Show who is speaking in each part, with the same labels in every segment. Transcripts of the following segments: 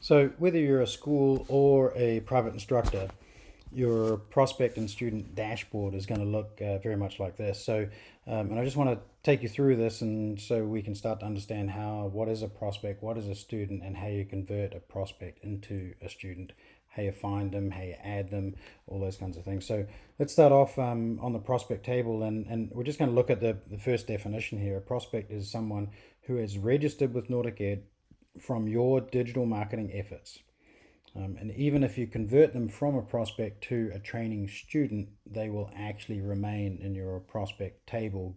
Speaker 1: So whether you're a school or a private instructor, your prospect and student dashboard is going to look very much like this. And I just want to take you through this, and so we can start to understand what is a prospect, what is a student, and how you convert a prospect into a student, how you find them, how you add them, all those kinds of things. So let's start off on the prospect table, and we're just going to look at the first definition here. A prospect is someone who is registered with NauticEd from your digital marketing efforts. And even if you convert them from a prospect to a training student, they will actually remain in your prospect table.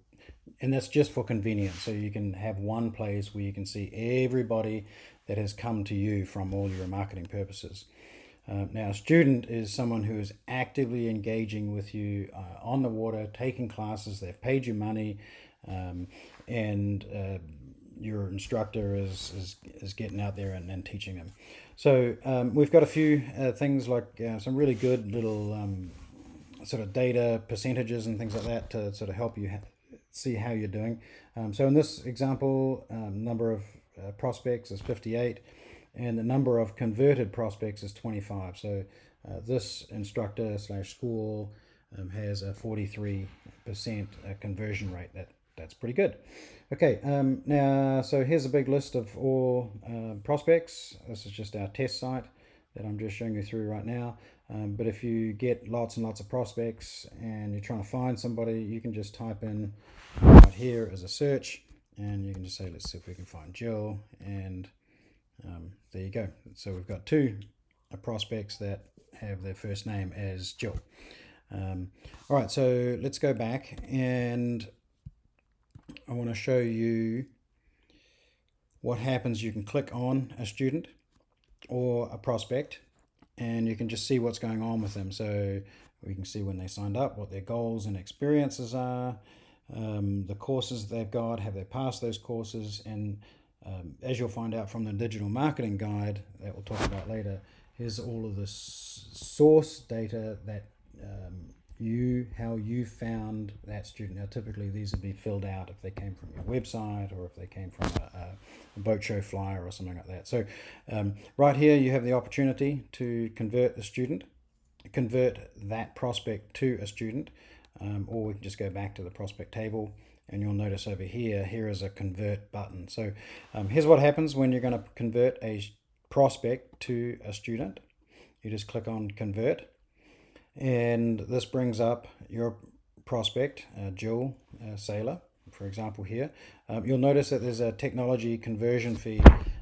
Speaker 1: And that's just for convenience. So you can have one place where you can see everybody that has come to you from all your marketing purposes. Now, a student is someone who is actively engaging with you on the water, taking classes, they've paid you money, and your instructor is getting out there and teaching them. So we've got a few things like some really good little sort of data percentages and things like that to sort of help you see how you're doing. So in this example, number of prospects is 58 and the number of converted prospects is 25. So this instructor / school has a 43% conversion rate. That's pretty good. Okay, now, so here's a big list of all prospects. This is just our test site that I'm just showing you through right now. But if you get lots and lots of prospects and you're trying to find somebody, you can just type in right here as a search, and you can just say, let's see if we can find Jill, and there you go. So we've got two prospects that have their first name as Jill. All right, so let's go back, and I want to show you what happens. You can click on a student or a prospect and you can just see what's going on with them. So we can see when they signed up, what their goals and experiences are, the courses they've got, have they passed those courses, and as you'll find out from the digital marketing guide that we'll talk about later, here's all of the source data that how you found that student. Now typically these would be filled out if they came from your website or if they came from a boat show flyer or something like that. So right here you have the opportunity to convert that prospect to a student, or we can just go back to the prospect table, and you'll notice over here is a convert button. So here's what happens when you're going to convert a prospect to a student. You just click on convert, and this brings up your prospect, Jill Saylor, for example here. You'll notice that there's a technology conversion fee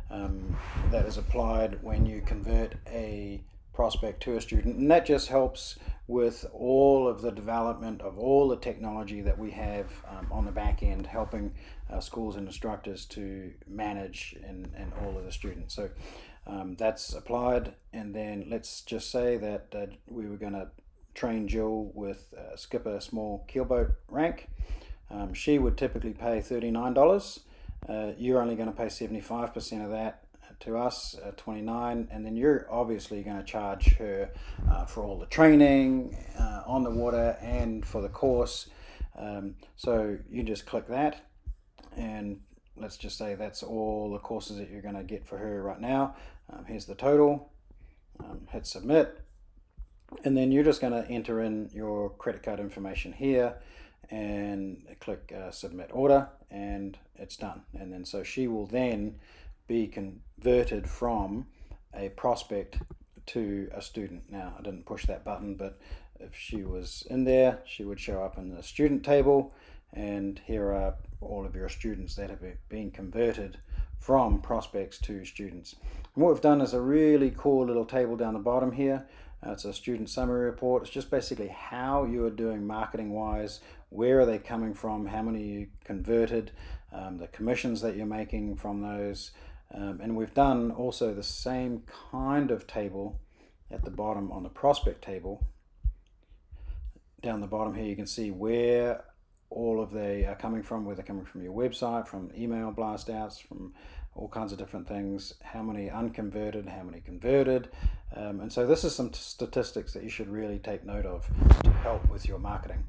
Speaker 1: that is applied when you convert a prospect to a student, and that just helps with all of the development of all the technology that we have on the back end, helping schools and instructors to manage and all of the students. So that's applied, and then let's just say that we were going to train Jill with skipper small keelboat rank. She would typically pay $39. You're only going to pay 75% of that to us, $29, and then you're obviously going to charge her for all the training on the water and for the course. So you just click that, and let's just say that's all the courses that you're going to get for her right now. Here's the total. Hit submit, and then you're just going to enter in your credit card information here and click submit order, and it's done. And then so she will then be converted from a prospect to a student. Now I didn't push that button, but if she was in there, she would show up in the student table, and here are all of your students that have been converted from prospects to students. And what we've done is a really cool little table down the bottom here. It's a student summary report. It's just basically how you are doing marketing wise, where are they coming from, how many you converted, the commissions that you're making from those. And we've done also the same kind of table at the bottom on the prospect table. Down the bottom here you can see where all of they are coming from, where they're coming from your website, from email blast outs, from all kinds of different things, how many unconverted, how many converted. And so this is some statistics that you should really take note of to help with your marketing.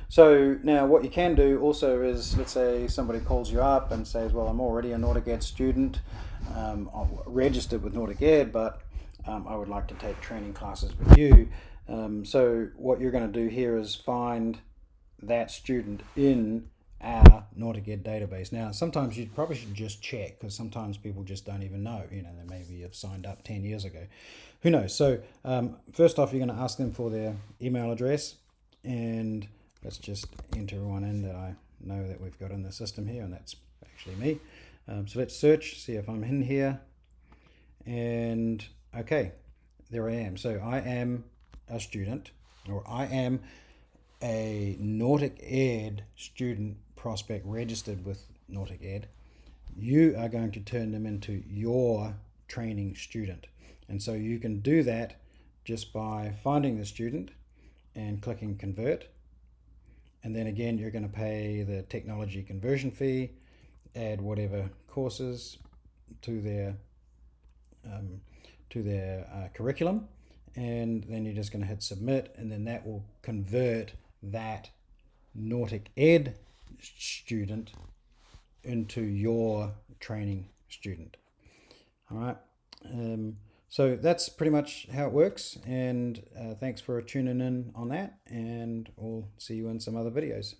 Speaker 1: So now what you can do also is, let's say somebody calls you up and says, well, I'm already a NauticEd student, I'm registered with NauticEd, but I would like to take training classes with you. So what you're going to do here is find that student in our NauticEd database. Now, sometimes you probably should just check, because sometimes people just don't even know. They maybe have signed up 10 years ago. Who knows? So first off, you're going to ask them for their email address, and let's just enter one in that I know that we've got in the system here, and that's actually me. So let's search, see if I'm in here, and okay, there I am. So I am a student, or I am a NauticEd student prospect registered with NauticEd. You are going to turn them into your training student. And so you can do that just by finding the student and clicking convert. And then again, you're going to pay the technology conversion fee, add whatever courses to their curriculum, and then you're just going to hit submit, and then that will convert that NauticEd student into your training student. All right. So that's pretty much how it works, and thanks for tuning in on that, and we'll see you in some other videos.